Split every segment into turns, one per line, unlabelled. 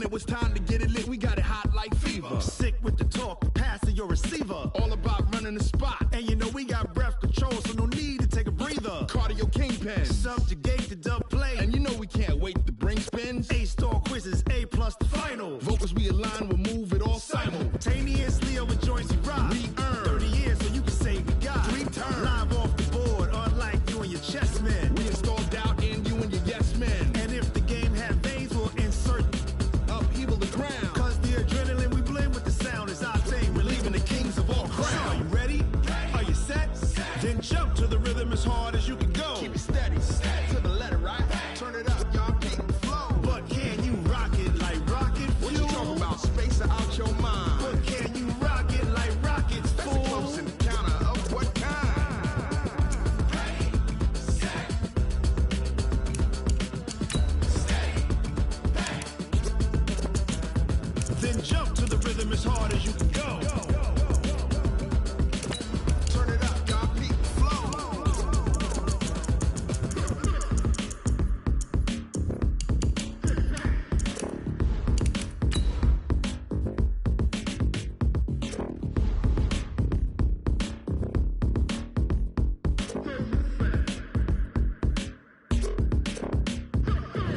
When it was time to get it lit, we got it hot like fever. Sick with the talk, passing your receiver. All about running the spot. And you know we got breath control, so no need to take a breather. Cardio kingpin, subjugate the dub play. And you know we can't wait to bring spins. A-star quizzes, A+ the final. Vocals we align, we'll move it all simultaneously over joints we rock. We earn 30 years, so you can say we got 3 turns. Live off the board, unlike you and your chess men. We install doubt in you and your yes men. And if the game had veins, we'll insert upheaval the ground. Cause the adrenaline we blend with the sound is our thing. We're leaving the kings of all crowns. So are you ready? Are you set? Then jump to the rhythm as hard as you can go. Keep it steady, to the letter, right? Turn it up, y'all keep it flow. But can you rock it like rocket fuel? What you talking about? Space out your mind. But can you rock it like rockets, fool? That's close in the counter of what kind? Then jump to the rhythm as hard as you can go. Turn it up, y'all keep it flow.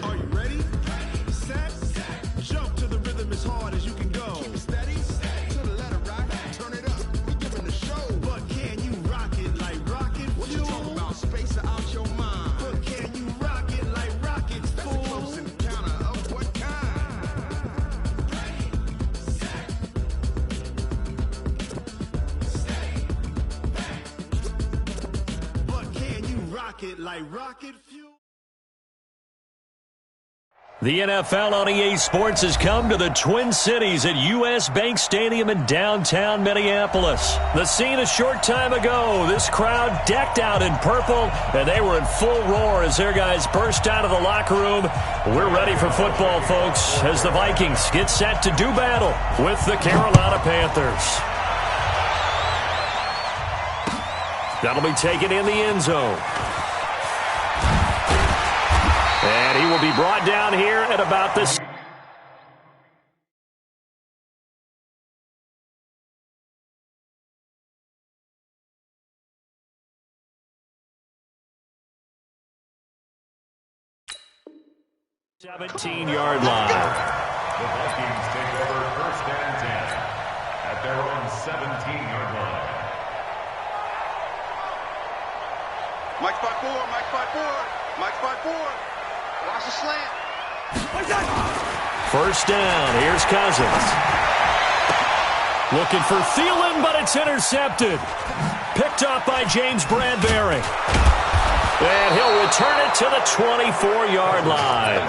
Are you ready? Set. Jump to the rhythm as hard as you can go. Keep it steady, to the letter, right? Turn it up, we giving the show. But can you rock it like rocket fuel? What you talking about? Space out your mind. But can you rock it like rockets, fool? That's close in the counter of what kind? But can you rock it like rocket fuel?
The NFL on EA Sports has come to the Twin Cities at U.S. Bank Stadium in downtown Minneapolis. The scene a short time ago, this crowd decked out in purple, and they were in full roar as their guys burst out of the locker room. We're ready for football, folks, as the Vikings get set to do battle with the Carolina Panthers. That'll be taken in the end zone. And he will be brought down here at about this. $17-yard line.
The Vikings take over 1st and 10 at their own 17-yard line.
Mike 5-4, Mike 5-4, Mike 5-4. Watch the slant.
1st down. Here's Cousins. Looking for Thielen, but it's intercepted. Picked up by James Bradbury. And he'll return it to the 24-yard line.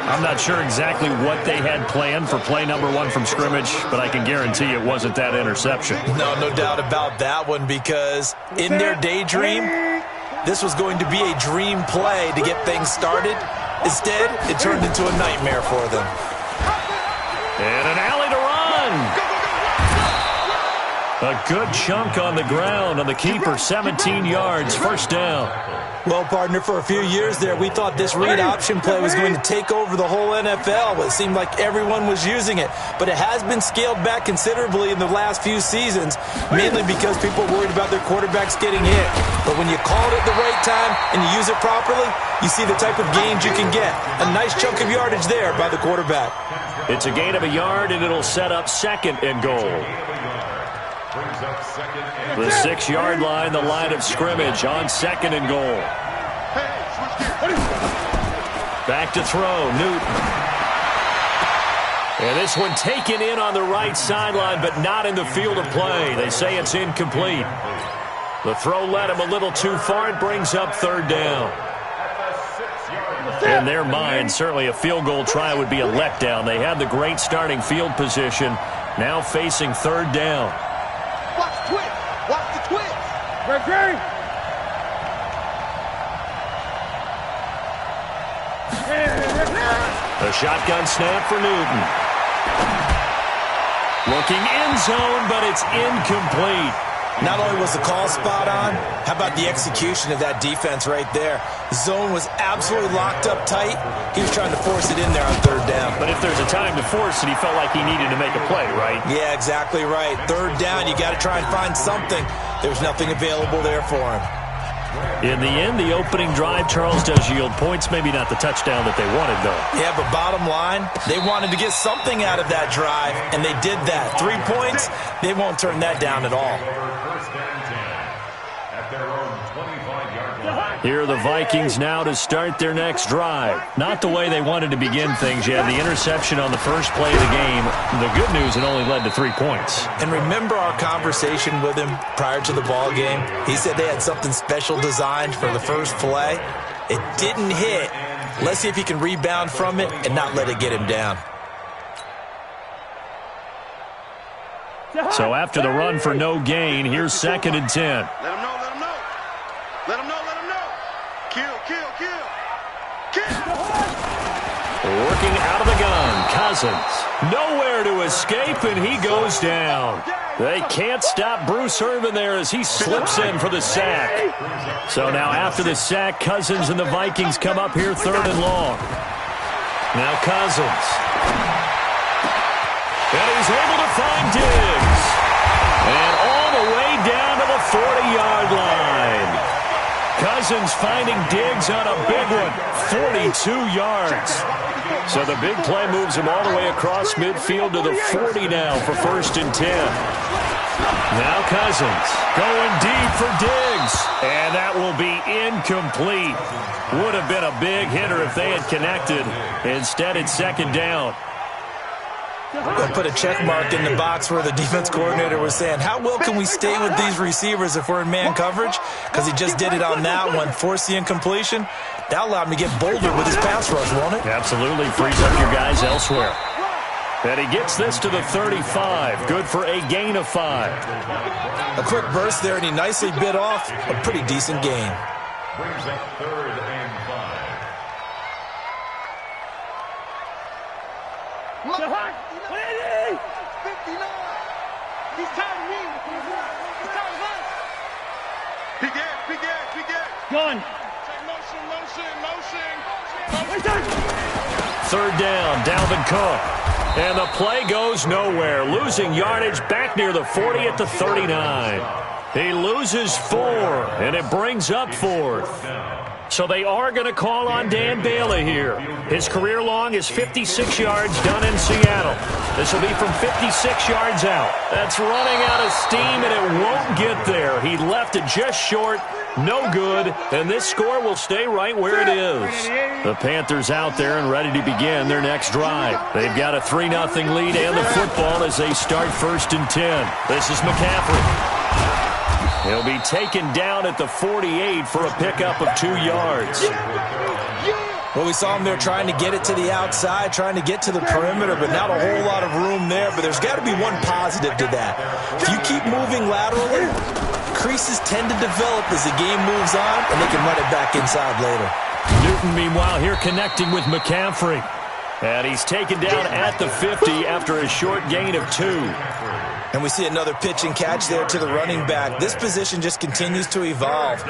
I'm not sure exactly what they had planned for play number 1 from scrimmage, but I can guarantee it wasn't that interception.
No doubt about that one, because in their daydream, this was going to be a dream play to get things started. Instead, it turned into a nightmare for them.
And an alley to run. A good chunk on the ground on the keeper, 17 yards, 1st down.
Well, partner, for a few years there, we thought this read option play was going to take over the whole NFL. It seemed like everyone was using it, but it has been scaled back considerably in the last few seasons, mainly because people are worried about their quarterbacks getting hit. But when you call it at the right time and you use it properly, you see the type of gains you can get. A nice chunk of yardage there by the quarterback.
It's a gain of a yard, and it'll set up 2nd and goal. The 6-yard line, the line of scrimmage on 2nd and goal. Back to throw, Newton. And this one taken in on the right sideline, but not in the field of play. They say it's incomplete. The throw led him a little too far. It brings up 3rd down. In their mind, certainly a field goal try would be a letdown. They had the great starting field position, now facing 3rd down.
Watch the twist. Watch the twist.
Gregory.
A shotgun snap for Newton. Looking end zone, but it's incomplete.
Not only was the call spot on, how about the execution of that defense right there? The zone was absolutely locked up tight. He was trying to force it in there on third down.
But if there's a time to force it, he felt like he needed to make a play, right?
Yeah, exactly right. Third down, you got to try and find something. There's nothing available there for him.
In the end, the opening drive, Charles, does yield points. Maybe not the touchdown that they wanted, though.
Yeah, but bottom line, they wanted to get something out of that drive, and they did that. 3 points, they won't turn that down at all.
First and 10 at their own 25-yard line.
Here are the Vikings now to start their next drive. Not the way they wanted to begin things. You had the interception on the first play of the game. The good news, it only led to 3 points.
And remember our conversation with him prior to the ball game? He said they had something special designed for the first play. It didn't hit. Let's see if he can rebound from it and not let it get him down.
So after the run for no gain, here's 2nd and 10.
Let him know, let him know. Let him know, let him know. Kill, kill, kill. Kill.
Working out of the gun, Cousins. Nowhere to escape, and he goes down. They can't stop Bruce Irvin there as he slips in for the sack. So now after the sack, Cousins and the Vikings come up here 3rd and long. Now Cousins. And he's able to find Diggs. And all the way down to the 40-yard line. Cousins finding Diggs on a big one, 42 yards. So the big play moves him all the way across midfield to the 40 now for 1st and 10. Now Cousins going deep for Diggs. And that will be incomplete. Would have been a big hitter if they had connected. Instead, it's 2nd down.
They'll put a check mark in the box where the defense coordinator was saying, how well can we stay with these receivers if we're in man coverage? Because he just did it on that one, forced the incompletion. That allowed him to get bolder with his pass rush, won't it?
Absolutely, frees up your guys elsewhere. And he gets this to the 35. Good for a gain of 5.
A quick burst there, and he nicely bit off a pretty decent gain.
Brings up 3rd and 5.
Look, 59. He's tired of me. He's tired of us.
P-Gag.
Gun.
Motion.
3rd down, Dalvin Cook. And the play goes nowhere. Losing yardage back near the 40 at the 39. He loses 4, and it brings up 4th. So they are going to call on Dan Bailey here. His career long is 56 yards done in Seattle. This will be from 56 yards out. That's running out of steam, and it won't get there. He left it just short. No good, and this score will stay right where it is. The Panthers out there and ready to begin their next drive. They've got a 3-0 lead and the football as they start 1st and 10. This is McCaffrey. He'll be taken down at the 48 for a pickup of 2 yards.
Well, we saw him there trying to get it to the outside, trying to get to the perimeter, but not a whole lot of room there. But there's got to be one positive to that. If you keep moving laterally, creases tend to develop as the game moves on, and they can run it back inside later.
Newton, meanwhile, here connecting with McCaffrey. And he's taken down at the 50 after a short gain of 2.
And we see another pitch and catch there to the running back. This position just continues to evolve.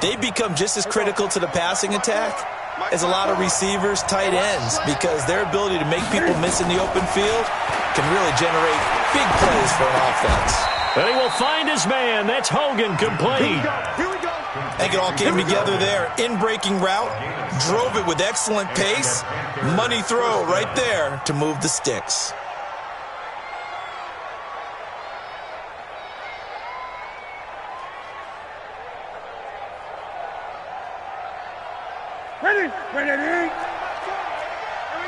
They become just as critical to the passing attack as a lot of receivers, tight ends, because their ability to make people miss in the open field can really generate big plays for an offense.
And he will find his man. That's Hogan, complete.
Here we go.
I think it all came together there. In-breaking route, drove it with excellent pace. Money throw right there to move the sticks.
Ready. Here we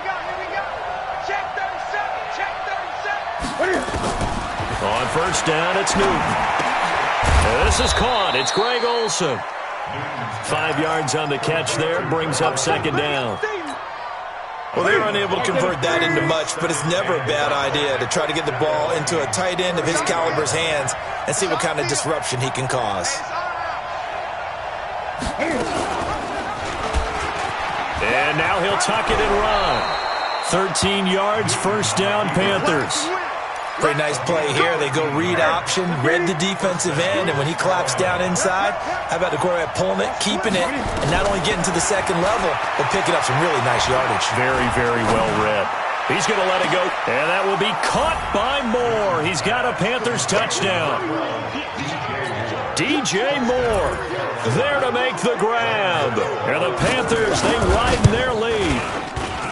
go. Check 37. Ready.
On 1st down, it's Newton. This is caught. It's Greg Olsen. 5 yards on the catch there. Brings up 2nd down.
Well, they were unable to convert that into much, but it's never a bad idea to try to get the ball into a tight end of his caliber's hands and see what kind of disruption he can cause.
And now he'll tuck it and run. 13 yards, 1st down, Panthers.
Pretty nice play here. They go read option, read the defensive end, and when he claps down inside, how about the quarterback pulling it, keeping it, and not only getting to the second level, but picking up some really nice yardage.
Very, very well read. He's going to let it go, and that will be caught by Moore. He's got a Panthers touchdown. DJ Moore there to make the grab. And the Panthers, they widen their lead.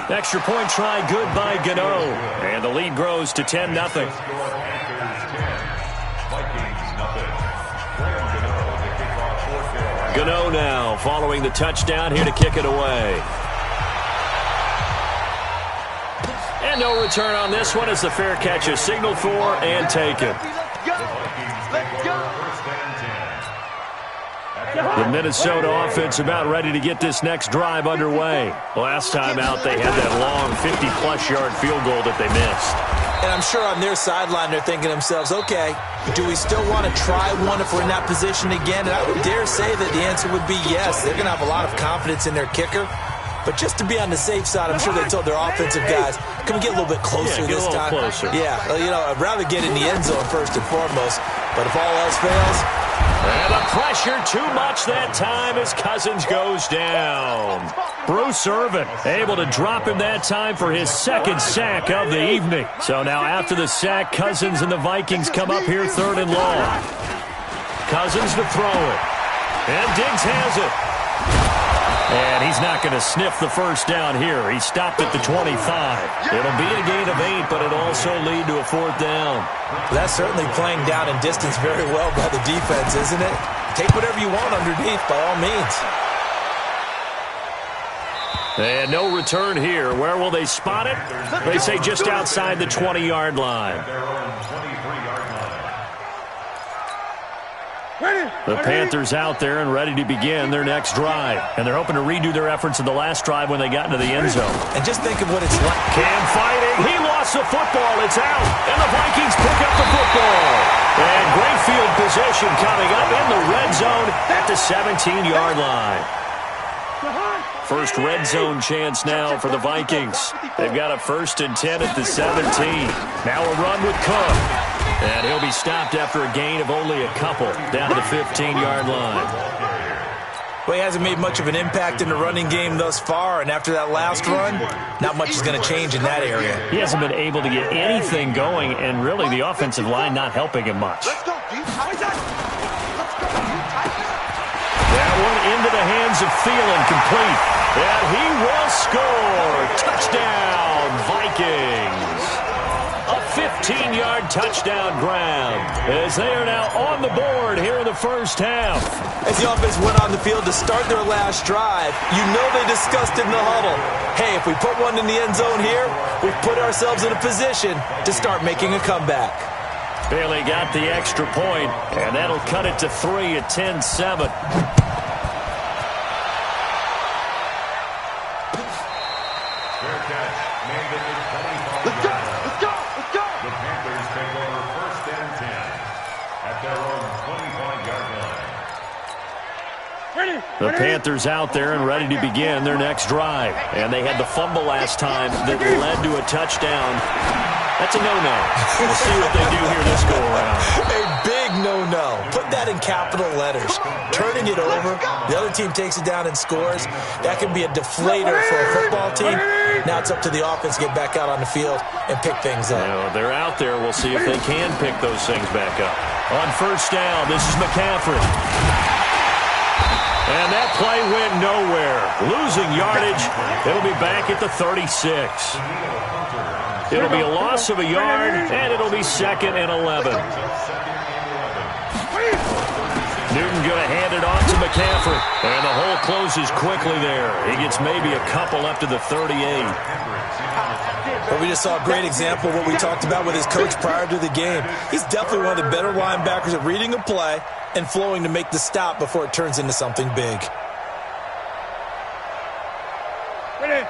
Extra point try good by Gano. And the lead grows to 10-0. Gano now following the touchdown, here to kick it away. And no return on this one as the fair catch is signaled for and taken. The Minnesota offense about ready to get this next drive underway. Last time out, they had that long 50-plus yard field goal that they missed.
And I'm sure on their sideline, they're thinking to themselves, okay, do we still want to try one if we're in that position again? And I would dare say that the answer would be yes. They're going to have a lot of confidence in their kicker. But just to be on the safe side, I'm sure they told their offensive guys, can we get a little bit closer this time?
Closer.
Yeah, you know, I'd rather get in the end zone first and foremost. But if all else fails...
And the pressure too much that time as Cousins goes down. Bruce Irvin able to drop him that time for his second sack of the evening. So now after the sack, Cousins and the Vikings come up here 3rd and long. Cousins to throw it. And Diggs has it. And he's not going to sniff the first down here. He stopped at the 25. It'll be a gain of 8, but it'll also lead to a 4th down.
That's certainly playing down in distance very well by the defense, isn't it? Take whatever you want underneath, by all means.
And no return here. Where will they spot it? They say just outside the 20-yard line. The Panthers out there and ready to begin their next drive. And they're hoping to redo their efforts in the last drive when they got into the end zone.
And just think of what it's like.
Cam fighting. He lost the football. It's out. And the Vikings pick up the football. And great field position coming up in the red zone at the 17-yard line. First red zone chance now for the Vikings. They've got a 1st and 10 at the 17. Now a run with Cook. And he'll be stopped after a gain of only a couple down to the 15-yard line.
Well, he hasn't made much of an impact in the running game thus far, and after that last run, not much is going to change in that area.
He hasn't been able to get anything going, and really the offensive line not helping him much. That one into the hands of Thielen, complete. And he will score. Touchdown, Vikings. A 15-yard touchdown grab as they are now on the board here in the first half.
As the offense went on the field to start their last drive, you know they discussed in the huddle, hey, if we put one in the end zone here, we've put ourselves in a position to start making a comeback.
Bailey got the extra point, and that'll cut it to 3 at 10-7. The Panthers out there and ready to begin their next drive. And they had the fumble last time that led to a touchdown. That's a no-no. We'll see what they do here this go-around.
A big no-no. Put that in capital letters. Turning it over, the other team takes it down and scores. That can be a deflator for a football team. Now it's up to the offense to get back out on the field and pick things up.
They're out there. We'll see if they can pick those things back up. On first down, this is McCaffrey. And that play went nowhere. Losing yardage. It'll be back at the 36. It'll be a loss of a yard, and it'll be 2nd and 11. Newton going to hand it off to McCaffrey. And the hole closes quickly there. He gets maybe a couple up to the 38.
But we just saw a great example of what we talked about with his coach prior to the game. He's definitely one of the better linebackers at reading a play and flowing to make the stop before it turns into something big.
Ready.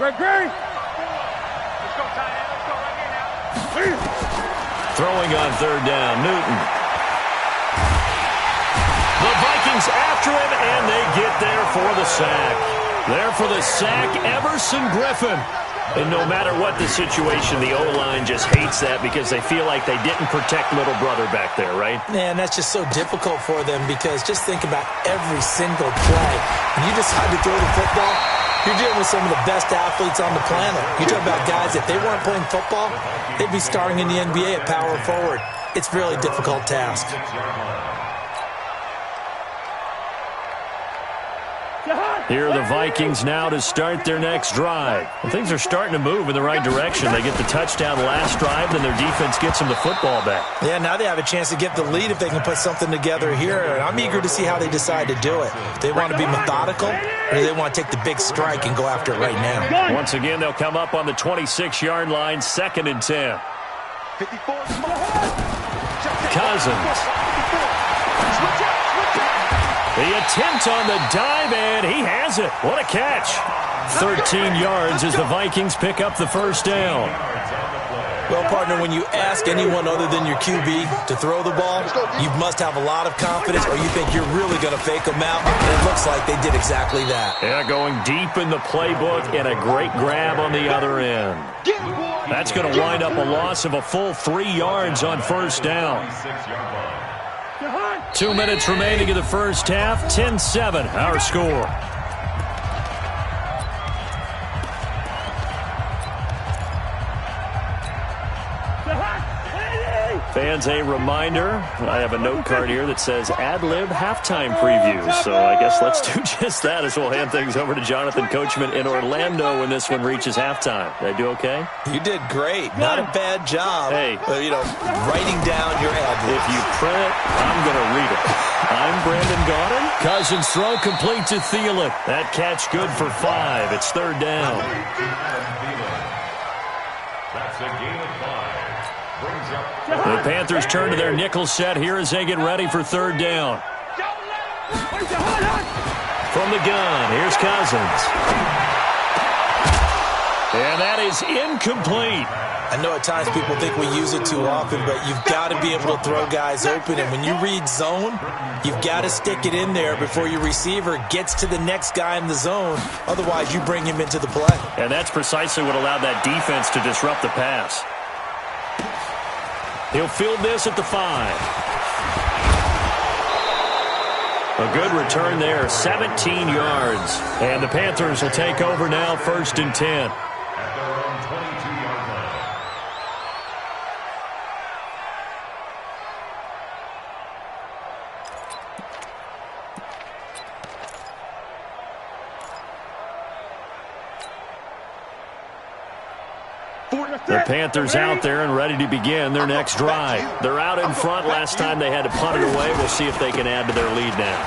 Great. Let's go, tight end. Let's go right here now.
Throwing on 3rd down, Newton. The Vikings after him, and they get there for the sack. There for the sack, Everson Griffin. And no matter what the situation, the O-line just hates that because they feel like they didn't protect little brother back there, right?
Man, that's just so difficult for them because just think about every single play. When you decide to throw the football, you're dealing with some of the best athletes on the planet. You talk about guys, if they weren't playing football, they'd be starting in the NBA at power forward. It's a really difficult task.
Here are the Vikings now to start their next drive. Well, things are starting to move in the right direction. They get the touchdown last drive, then their defense gets them the football back.
Yeah, now they have a chance to get the lead if they can put something together here. And I'm eager to see how they decide to do it. Do they want to be methodical, or do they want to take the big strike and go after it right now?
Once again, they'll come up on the 26-yard line, 2nd and 10.
54.
Cousins. The attempt on the dive, and he has it. What a catch. 13 yards as the Vikings pick up the first down.
Well, partner, when you ask anyone other than your QB to throw the ball, you must have a lot of confidence or you think you're really going to fake them out, and it looks like they did exactly that.
Yeah, going deep in the playbook and a great grab on the other end. That's going to wind up a loss of a full 3 yards on first down. 2 minutes remaining in the first half, 10-7, our score. Fans, a reminder, I have a note card here that says ad-lib halftime previews. So I guess let's do just that as we'll hand things over to Jonathan Coachman in Orlando when this one reaches halftime. Did I do okay?
You did great. Not a bad job.
Hey.
Writing down your ad-libs.
If you print it, I'm going to read it. I'm Brandon Gaudin. Cousins throw complete to Thielen. That catch good for 5. It's 3rd down.
That's a gain of 5.
The Panthers turn to their nickel set here as they get ready for 3rd down. From the gun, here's Cousins. And that is incomplete.
I know at times people think we use it too often, but you've got to be able to throw guys open. And when you read zone, you've got to stick it in there before your receiver gets to the next guy in the zone. Otherwise, you bring him into the play.
And that's precisely what allowed that defense to disrupt the pass. He'll field this at the 5. A good return there, 17 yards. And the Panthers will take over now, 1st and 10.
At their own 22-yard line.
The Panthers out there and ready to begin their next drive. They're out in front. Last time they had to punt it away. We'll see if they can add to their lead now.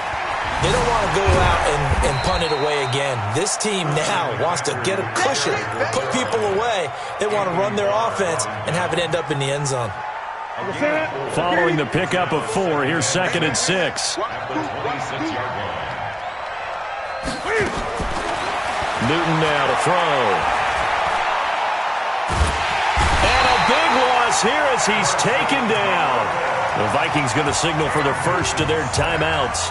They don't want to go out and punt it away again. This team now wants to get a cushion, put people away. They want to run their offense and have it end up in the end zone.
Following the pickup of 4, here's 2nd and 6.
At the 26-yard line.
Newton now to throw. Big loss here as he's taken down. The Vikings going to signal for the first of their timeouts.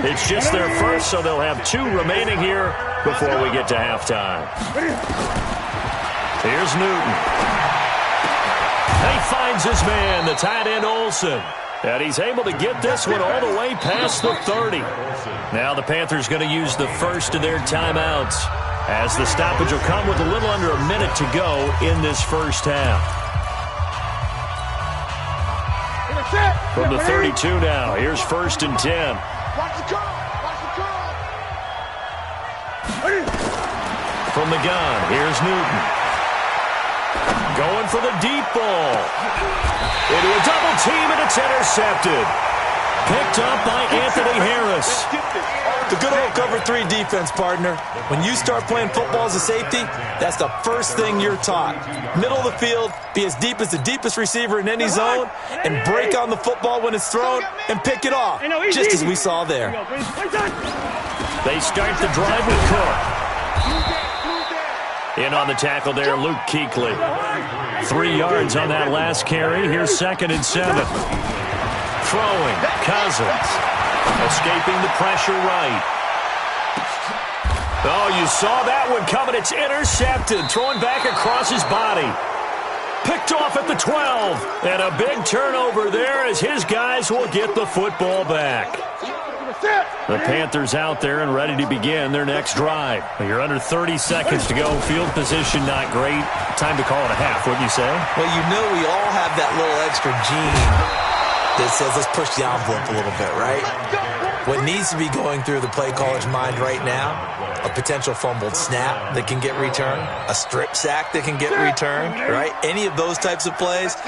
It's just their first, so they'll have 2 remaining here before we get to halftime. Here's Newton. He finds his man, the tight end Olsen. And he's able to get this one all the way past the 30. Now the Panthers going to use the first of their timeouts, as the stoppage will come with a little under a minute to go in this first half. From the 32 now, here's 1st and 10. From the gun, here's Newton. Going for the deep ball. Into a double team, and it's intercepted. Picked up by Anthony Harris.
The good old cover 3 defense, partner. When you start playing football as a safety, that's the first thing you're taught. Middle of the field, be as deep as the deepest receiver in any zone, and break on the football when it's thrown and pick it off, just as we saw there.
They start the drive with Cook. In on the tackle there, Luke Kuechly. 3 yards on that last carry. Here's 2nd and 7. Throwing, Cousins. Escaping the pressure right. Oh, you saw that one coming. It's intercepted, thrown back across his body. Picked off at the 12. And a big turnover there as his guys will get the football back. The Panthers out there and ready to begin their next drive. You're under 30 seconds to go. Field position not great. Time to call it a half, wouldn't you say?
Well, you know we all have that little extra gene that says let's push the envelope a little bit, right? What needs to be going through the play caller's mind right now, a potential fumbled snap that can get returned, a strip sack that can get returned, right? Any of those types of plays,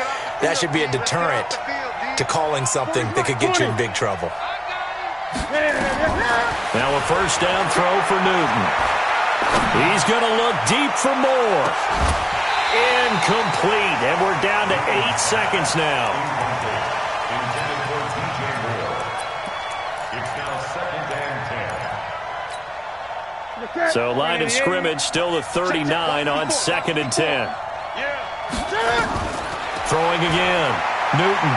that should be a deterrent to calling something that could get you in big trouble.
Now a first down throw for Newton. He's going to look deep for more. Incomplete, and we're down to 8 seconds now. So line of scrimmage still the 39 on 2nd and 10. Throwing again. Newton.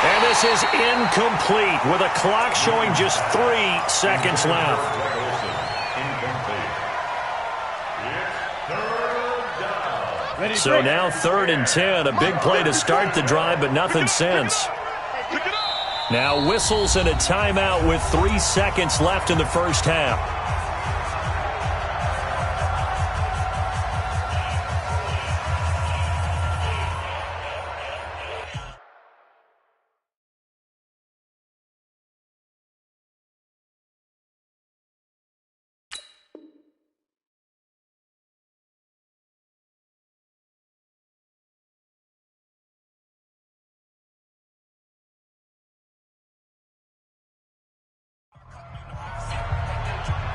And this is incomplete with a clock showing just 3 seconds left. So now 3rd and 10. A big play to start the drive, but nothing since. Now whistles and a timeout with 3 seconds left in the first half.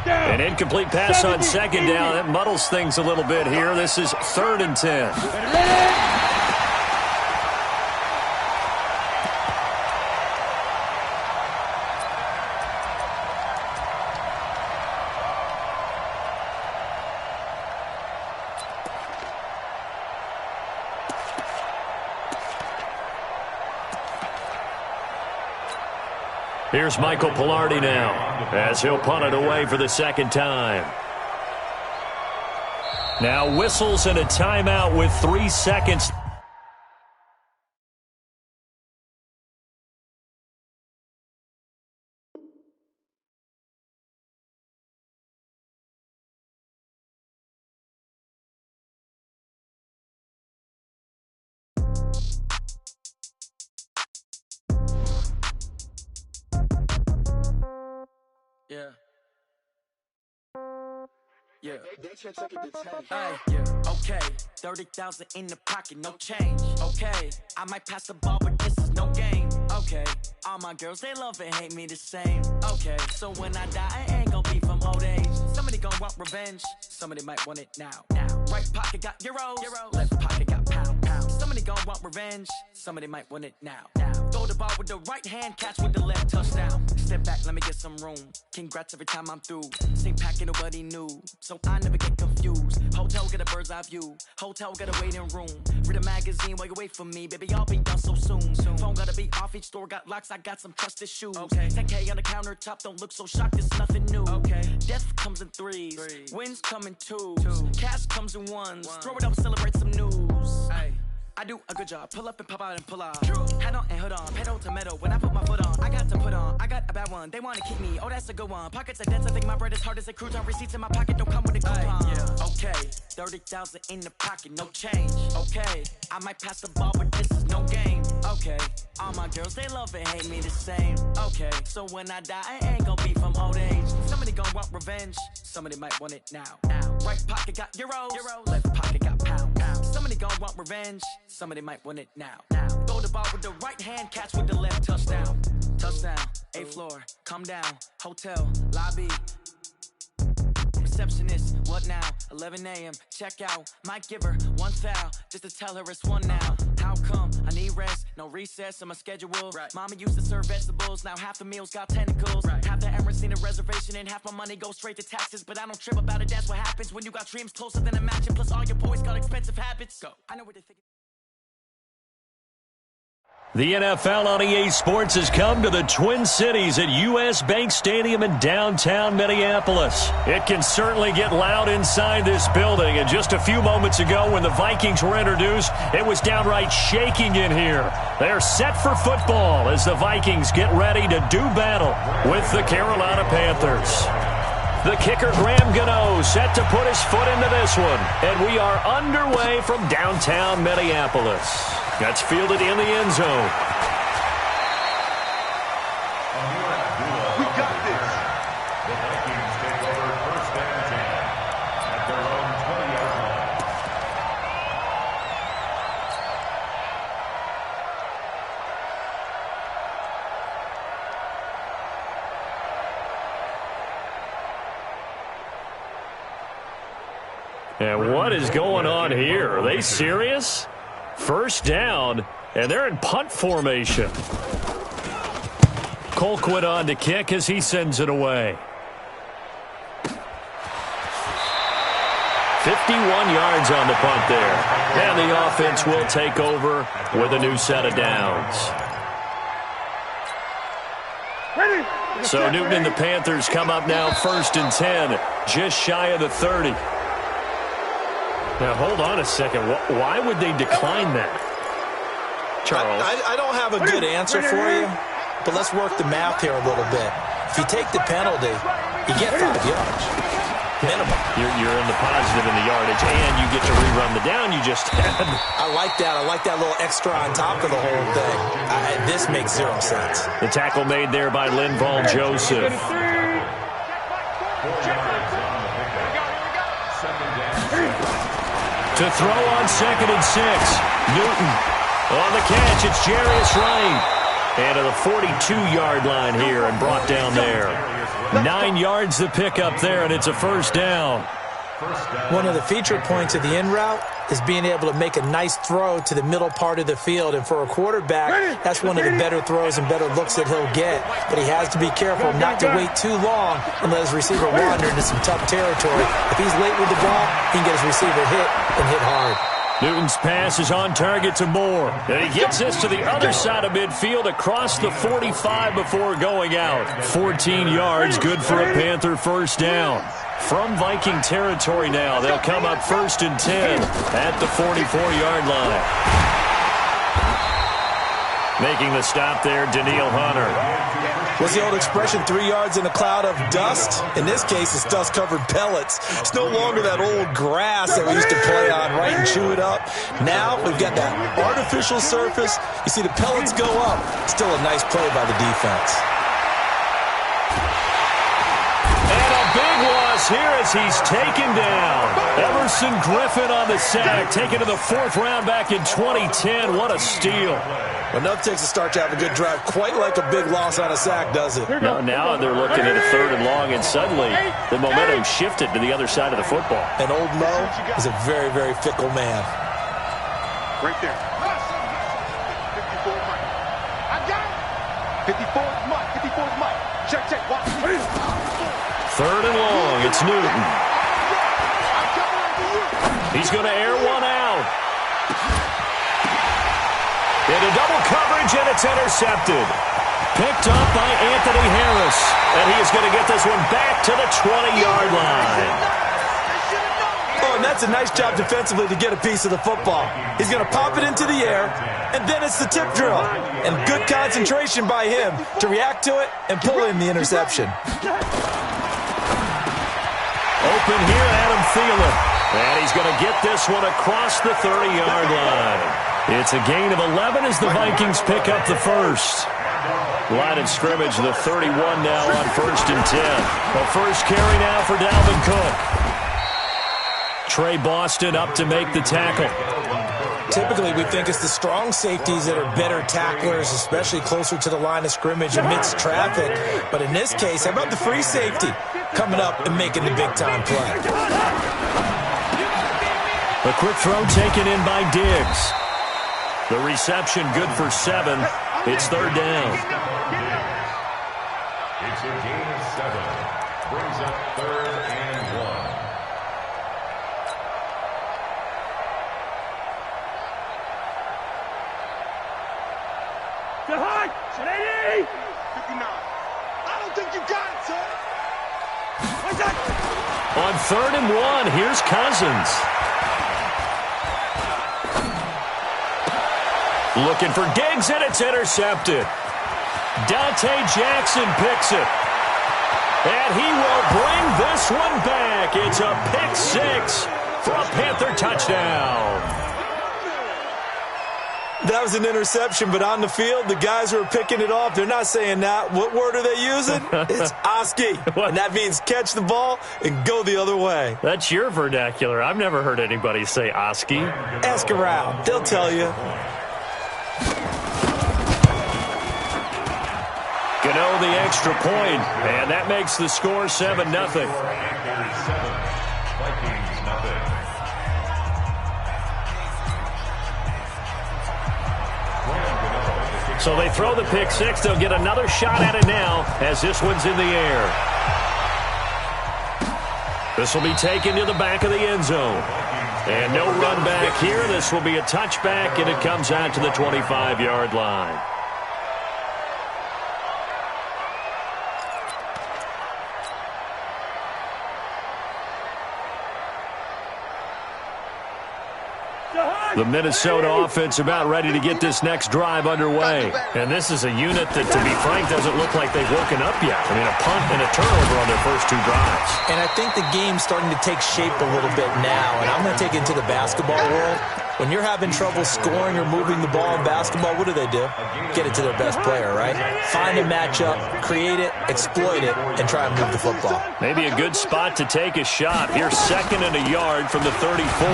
An incomplete pass on 2nd down. That muddles things a little bit here. This is 3rd and 10. Here's Michael Pilardi now, as he'll punt it away for the 2nd time. Now whistles and a timeout with 3 seconds.
Okay, 30,000 in the pocket, no change. Okay, I might pass the ball, but this is no game. Okay, all my girls, they love and hate me the same. Okay, so when I die, I ain't gonna be from old age. Somebody gonna want revenge, somebody might want it now. Right pocket got euros, left pocket got pounds. Somebody gonna want revenge, somebody might want it now. Throw the ball with the right hand, catch with the left, touchdown. Step back, let me get some room. Congrats every time I'm through. Same packet, nobody knew, so I never get confused. Hotel get a bird's eye view. Hotel got a waiting room. Read a magazine while you wait for me, baby. I'll be done so soon. Phone gotta be off. Each store got locks. I got some trusted shoes. Okay. 10K on the countertop. Don't look so shocked. It's nothing new. Okay. Death comes in threes. Wins come in twos. Cash comes in ones. Throw it up, celebrate some news. Ay. I do a good job. Pull up and pop out and pull out. Head on and hood on. Pedal to metal. When I put my foot on, I got to put on. I got a bad one. They want to keep me. Oh, that's a good one. Pockets are dense. I think my bread is hard as a crouton. Receipts in my pocket don't come with a coupon. Okay. 30,000 in the pocket. No change. Okay. I might pass the ball, but this is no game. Okay. All my girls, they love and hate me the same. Okay. So when I die, I ain't gonna be from old age. Somebody gonna want revenge. Somebody might want it now. Right pocket got euros. Left pocket got pounds. Somebody gonna want revenge. Somebody might want it now. Throw the ball with the right hand, catch with the left, touchdown. Touchdown, 8th floor, come down, hotel, lobby. Receptionist, what now? 11 a.m., check out. Might give her one foul, just to tell her it's one now. How come? I need rest, no recess in my schedule. Mama used to serve vegetables, now half the meals got tentacles. Half the Emirates need a reservation and half my money goes straight to taxes. But I don't trip about it, that's what happens when you got dreams closer than a mansion. Plus all your boys got expensive habits. Go. I know what they think.
The NFL on EA Sports has come to the Twin Cities at U.S. Bank Stadium in downtown Minneapolis. It can certainly get loud inside this building, and just a few moments ago when the Vikings were introduced, it was downright shaking in here. They're set for football as the Vikings get ready to do battle with the Carolina Panthers. The kicker, Graham Gano, set to put his foot into this one, and we are underway from downtown Minneapolis. That's fielded in the end zone.
We got this.
The Vikings take over first and 10 at their own 20-yard line.
And what is going on here? Are they serious? First down, and they're in punt formation. Colquitt on to kick as he sends it away. 51 yards on the punt there. And the offense will take over with a new set of downs. So Newton and the Panthers come up now first and 10, just shy of the 30. Now, hold on a second. Why would they decline that? Charles?
I don't have a good answer for you, but let's work the math here a little bit. If you take the penalty, you get 5 yards. Minimum.
You're in the positive in the yardage, and you get to rerun the down you just had.
I like that. I like that little extra on top of the whole thing. This makes zero sense.
The tackle made there by Linval Joseph. To throw on 2nd and 6. Newton on the catch. It's Jarius Wright. And to the 42-yard line here and brought down there. 9 yards to pick up there, and it's a first down.
One of the feature points of the in route is being able to make a nice throw to the middle part of the field. And for a quarterback, that's one of the better throws and better looks that he'll get. But he has to be careful not to wait too long and let his receiver wander into some tough territory. If he's late with the ball, he can get his receiver hit and hit hard.
Newton's pass is on target to Moore. And he gets this to the other side of midfield across the 45 before going out. 14 yards, good for a Panther first down. From Viking territory now, they'll come up first and 10 at the 44-yard line. Making the stop there, Daniil Hunter.
What's the old expression, 3 yards in a cloud of dust? In this case, it's dust-covered pellets. It's no longer that old grass that we used to play on, right, and chew it up. Now we've got that artificial surface. You see the pellets go up. Still a nice play by the defense.
And a big loss here as he's taken down. Emerson Griffin on the sack, taken to the 4th round back in 2010. What a steal.
Well, enough takes a start to have a good drive. Quite like a big loss on a sack, does it?
No, now they're looking at a 3rd and long, and suddenly the momentum shifted to the other side of the football.
And old Mo is a very, very fickle man.
Right there. 54 Mike. I got it. 54 Mike. 54 Mike. Check, check. Watch.
3rd and long. It's Newton. He's going to air one out. Into double coverage, and it's intercepted. Picked up by Anthony Harris. And he is going to get this one back to the 20-yard line.
Oh, and that's a nice job defensively to get a piece of the football. He's going to pop it into the air, and then it's the tip drill. And good concentration by him to react to it and pull in the interception.
Open here, Adam Thielen. And he's going to get this one across the 30-yard line. It's a gain of 11 as the Vikings pick up the first. Line of scrimmage, the 31 now on 1st and 10. The first carry now for Dalvin Cook. Trey Boston up to make the tackle.
Typically, we think it's the strong safeties that are better tacklers, especially closer to the line of scrimmage amidst traffic. But in this case, how about the free safety coming up and making the big-time play?
A quick throw taken in by Diggs. The reception good for 7. It's 3rd down.
It's a gain of 7. Brings up 3rd and 1.
On 3rd and 1, here's Cousins. Looking for Diggs, and it's intercepted. Dante Jackson picks it. And he will bring this one back. It's a pick 6 for a Panther touchdown.
That was an interception, but on the field, the guys who are picking it off, they're not saying that. What word are they using? It's Oski. And that means catch the ball and go the other way.
That's your vernacular. I've never heard anybody say Oski.
Ask around. They'll tell you.
Gano the extra point, and that makes the score 7-0.
Panthers 7, Vikings nothing.
So they throw the pick 6. They'll get another shot at it now as this one's in the air. This will be taken to the back of the end zone. And no run back here. This will be a touchback, and it comes out to the 25-yard line. The Minnesota offense about ready to get this next drive underway. And this is a unit that, to be frank, doesn't look like they've woken up yet. I mean, a punt and a turnover on their first 2 drives.
And I think the game's starting to take shape a little bit now. And I'm going to take it into the basketball world. When you're having trouble scoring or moving the ball in basketball, what do? Get it to their best player, right? Find a matchup, create it, exploit it, and try and move the football.
Maybe a good spot to take a shot. Here's 2nd and a yard from the 34.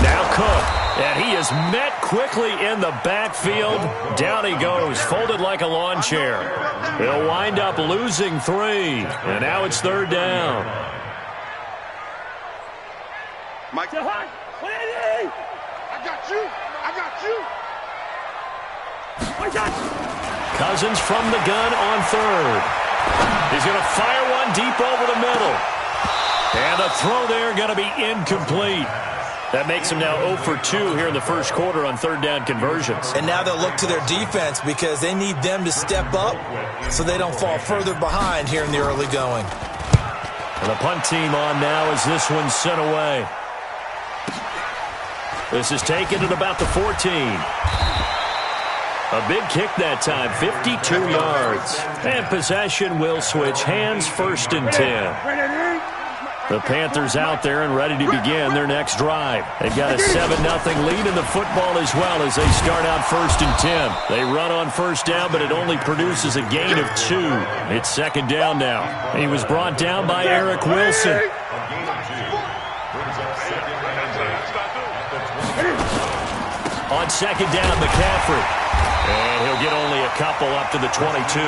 Now Cook, and he is met quickly in the backfield. Down he goes, folded like a lawn chair. He'll wind up losing 3, and now it's 3rd down.
Mike. I got you.
Cousins from the gun on 3rd. He's going to fire one deep over the middle. And the throw there going to be incomplete. That makes him now 0 for 2 here in the first quarter on 3rd down conversions.
And now they'll look to their defense because they need them to step up so they don't fall further behind here in the early going.
And the punt team on now as this one's sent away. This is taken at about the 14. A big kick that time, 52 yards. And possession will switch hands, 1st and 10. The Panthers out there and ready to begin their next drive. They've got a 7-0 lead in the football as well as they start out 1st and 10. They run on 1st down, but it only produces a gain of 2. It's 2nd down now. He was brought down by Eric Wilson. On 2nd down, McCaffrey. And he'll get only a couple up to the 22.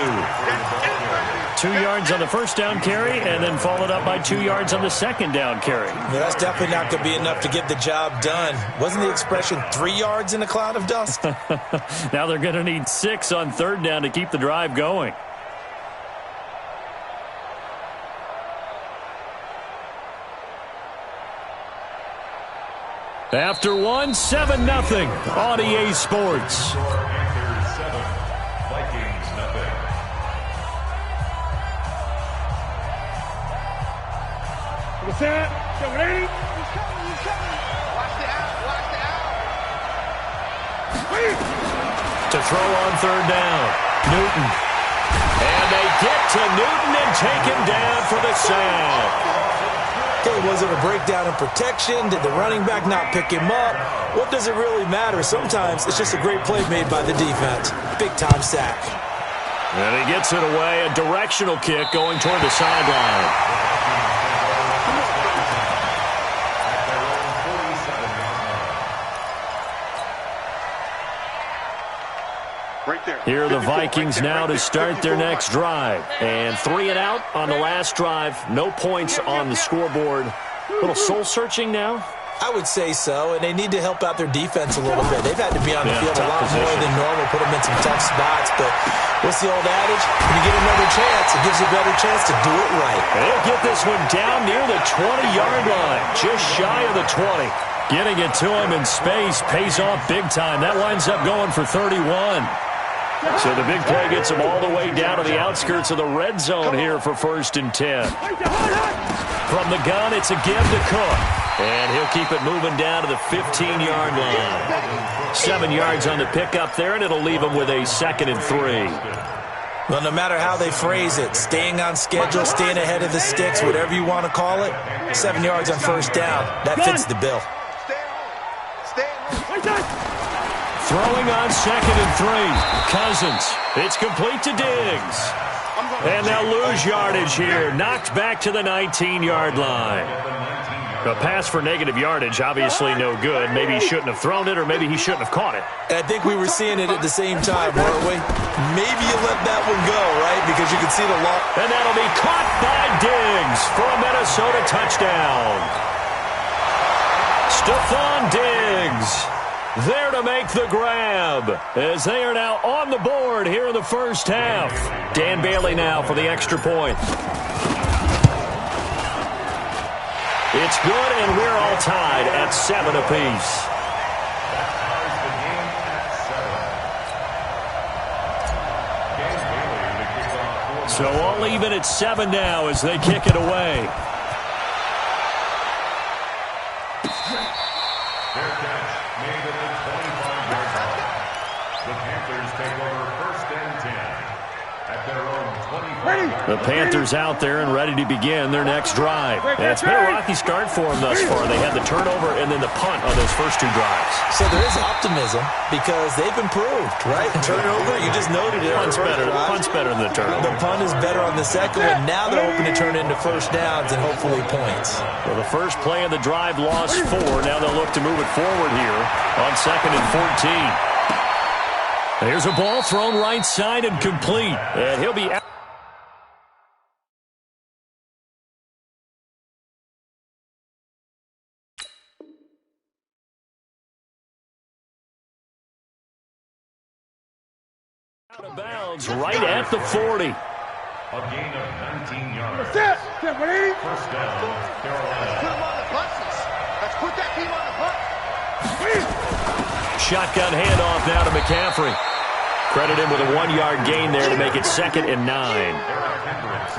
2 yards on the 1st down carry, and then followed up by 2 yards on the 2nd down carry.
Yeah, that's definitely not going to be enough to get the job done. Wasn't the expression 3 yards in a cloud of dust?
Now they're going to need 6 on 3rd down to keep the drive going. After 1, 7-0 on EA Sports.
Panthers 7, Vikings nothing.
What's that? Get ready. He's coming. Watch the out.
To throw on 3rd down, Newton. And they get to Newton and take him down for the sack.
Okay, was it a breakdown in protection? Did the running back not pick him up? What does it really matter? Sometimes it's just a great play made by the defense. Big-time sack.
And he gets it away, a directional kick going toward the sideline.
Right there.
Here are the Vikings now to start their next drive. And 3 and out on the last drive. No points on the scoreboard. A little soul-searching now?
I would say so, and they need to help out their defense a little bit. They've had to be on the field a lot more than normal, put them in some tough spots. But what's the old adage? When you get another chance, it gives you a better chance to do it right.
And they'll get this one down near the 20-yard line, just shy of the 20. Getting it to him in space pays off big time. That winds up going for 31. So the big play gets him all the way down to the outskirts of the red zone here for 1st and 10. From the gun, it's a give to Cook. And he'll keep it moving down to the 15-yard line. 7 yards on the pickup there, and it'll leave him with a 2nd and 3.
Well, no matter how they phrase it, staying on schedule, staying ahead of the sticks, whatever you want to call it, 7 yards on 1st down, that fits the bill.
Throwing on 2nd and 3. Cousins. It's complete to Diggs. And they'll lose yardage here. Knocked back to the 19-yard line. A pass for negative yardage, obviously no good. Maybe he shouldn't have thrown it, or maybe he shouldn't have caught it.
I think we were seeing it at the same time, weren't we? Maybe you let that one go, right? Because you can see the loss.
And that'll be caught by Diggs for a Minnesota touchdown. Stephon Diggs there to make the grab as they are now on the board here in the 1st half. Dan Bailey now for the extra point. It's good, and we're all tied at 7 apiece. So all even at 7 now as they kick it away.
Fair catch made at the 25-yard line. The Panthers take over 1st and 10 at their own 25.
The Panthers out there and ready to begin their next drive. And it's been a rocky start for them thus far. They had the turnover and then the punt on those first 2 drives.
So there is optimism because they've improved, right? Turnover, you just noted it.
Punt's better than the turnover.
The punt is better on the second one. Now they're hoping to turn into 1st downs and hopefully points.
Well, the first play of the drive lost 4. Now they'll look to move it forward here on 2nd and 14. Here's a ball thrown right side and complete. And he'll be out. Out of bounds right at the 40.
A gain of 19 yards. 1st down, Carolina.
Put him on the buses. Let's put that team on the bus.
Shotgun handoff now to McCaffrey. Credit him with a 1-yard gain there to make it 2nd and 9.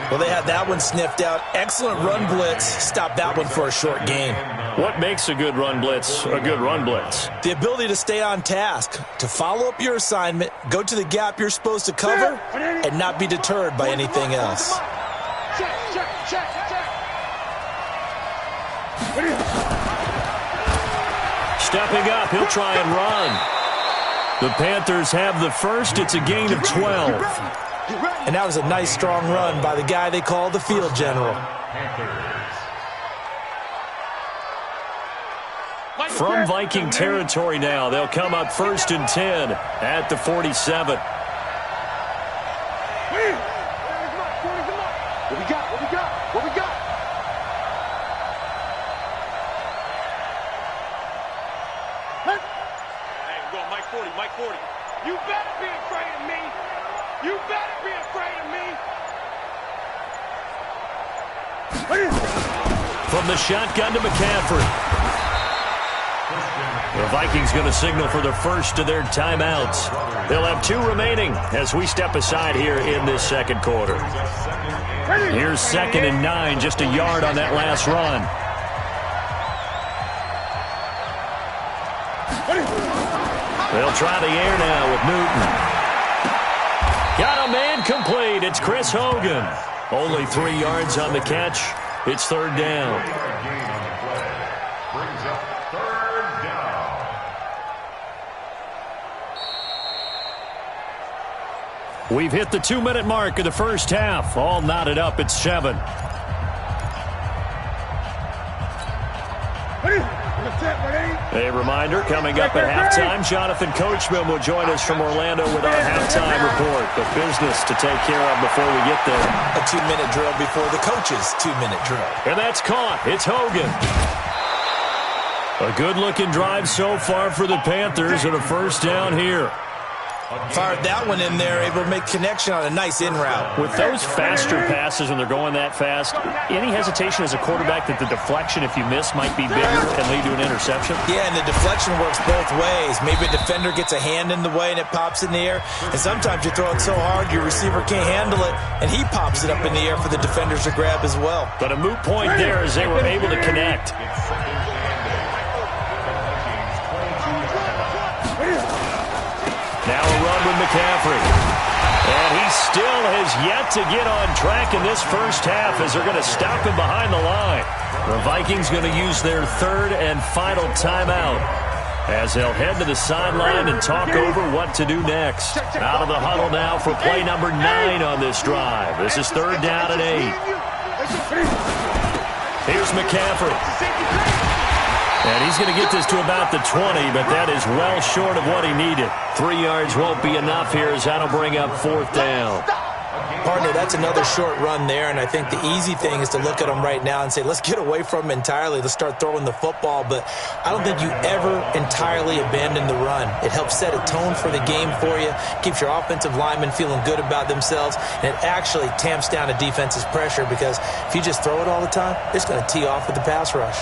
Well, they had that one sniffed out. Excellent run blitz. Stopped that one for a short gain.
What makes a good run blitz a good run blitz?
The ability to stay on task, to follow up your assignment, go to the gap you're supposed to cover, and not be deterred by anything else.
Stepping up, he'll try and run. The Panthers have the first. It's a gain of 12.
And that was a nice, strong run by the guy they call the field general.
From Viking territory now, they'll come up 1st and 10 at the 47.
What we got? What we got? What we got? Hey, go Mike 40, Mike 40. You better be afraid of me. You better be afraid of me.
From the shotgun to McCaffrey. The Vikings going to signal for the first of their timeouts. They'll have 2 remaining as we step aside here in this 2nd quarter. Here's 2nd and 9, just a yard on that last run. They'll try the air now with Newton. Got a man complete. It's Chris Hogan. Only 3 yards on the catch. It's 3rd down.
Brings up 3rd down.
We've hit the 2-minute mark of the first half. All knotted up at 7. A reminder, coming up at halftime, Jonathan Coachman will join us from Orlando with our halftime report. But business to take care of before we get there.
A 2-minute drill before the coach's 2-minute drill.
And that's caught. It's Hogan. A good-looking drive so far for the Panthers and a 1st down here.
Fired that one in there, able to make connection on a nice in route.
With those faster passes when they're going that fast, any hesitation as a quarterback that the deflection, if you miss, might be bigger and lead to an interception?
Yeah, and the deflection works both ways. Maybe a defender gets a hand in the way and it pops in the air, and sometimes you throw it so hard your receiver can't handle it, and he pops it up in the air for the defenders to grab as well.
But a moot point there as they were able to connect. Now a run with McCaffrey. And he still has yet to get on track in this first half as they're going to stop him behind the line. The Vikings going to use their third and final timeout as they'll head to the sideline and talk over what to do next. Out of the huddle now for play number 9 on this drive. This is 3rd down and 8. Here's McCaffrey. And he's going to get this to about the 20, but that is well short of what he needed. 3 yards won't be enough here as that'll bring up 4th down.
Partner, that's another short run there, and I think the easy thing is to look at him right now and say, let's get away from him entirely. Let's start throwing the football, but I don't think you ever entirely abandon the run. It helps set a tone for the game for you, keeps your offensive linemen feeling good about themselves, and it actually tamps down a defense's pressure because if you just throw it all the time, it's going to tee off with the pass rush.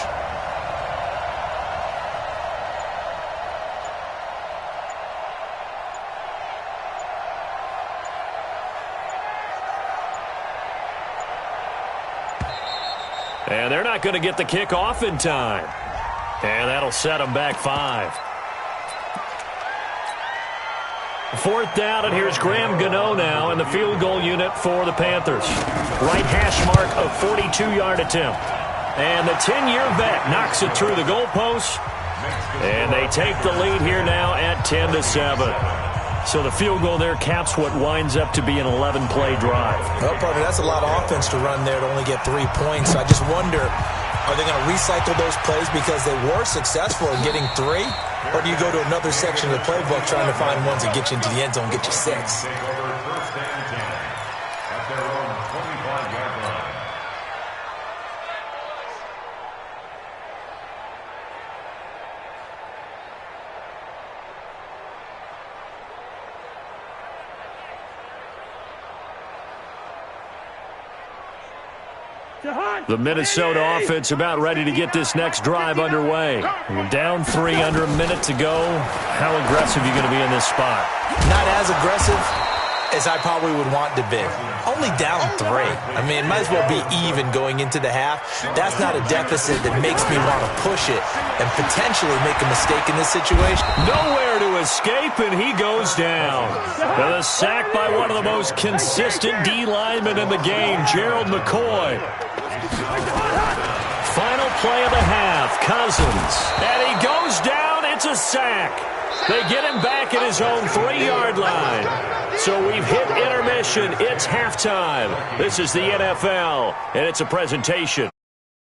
And they're not going to get the kick off in time. And that'll set them back 5. 4th down, and here's Graham Gano now in the field goal unit for the Panthers. Right hash mark of 42-yard attempt. And the 10-year vet knocks it through the goalpost. And they take the lead here now at 10-7. So the field goal there caps what winds up to be an 11-play drive.
Well, partner, that's a lot of offense to run there to only get 3 points. So I just wonder, are they going to recycle those plays because they were successful in getting 3? Or do you go to another section of the playbook trying to find ones that get you into the end zone and get you 6?
The Minnesota offense about ready to get this next drive underway. We're down 3 under a minute to go. How aggressive are you going to be in this spot?
Not as aggressive as I probably would want to be. Only down 3. I mean, it might as well be even going into the half. That's not a deficit that makes me want to push it and potentially make a mistake in this situation.
Nowhere to escape, and he goes down. With a sack by one of the most consistent D linemen in the game, Gerald McCoy. Final play of the half, Cousins. And he goes down. It's a sack. They get him back at his own 3-yard line. So we've hit intermission. It's halftime. This is the NFL, and it's a presentation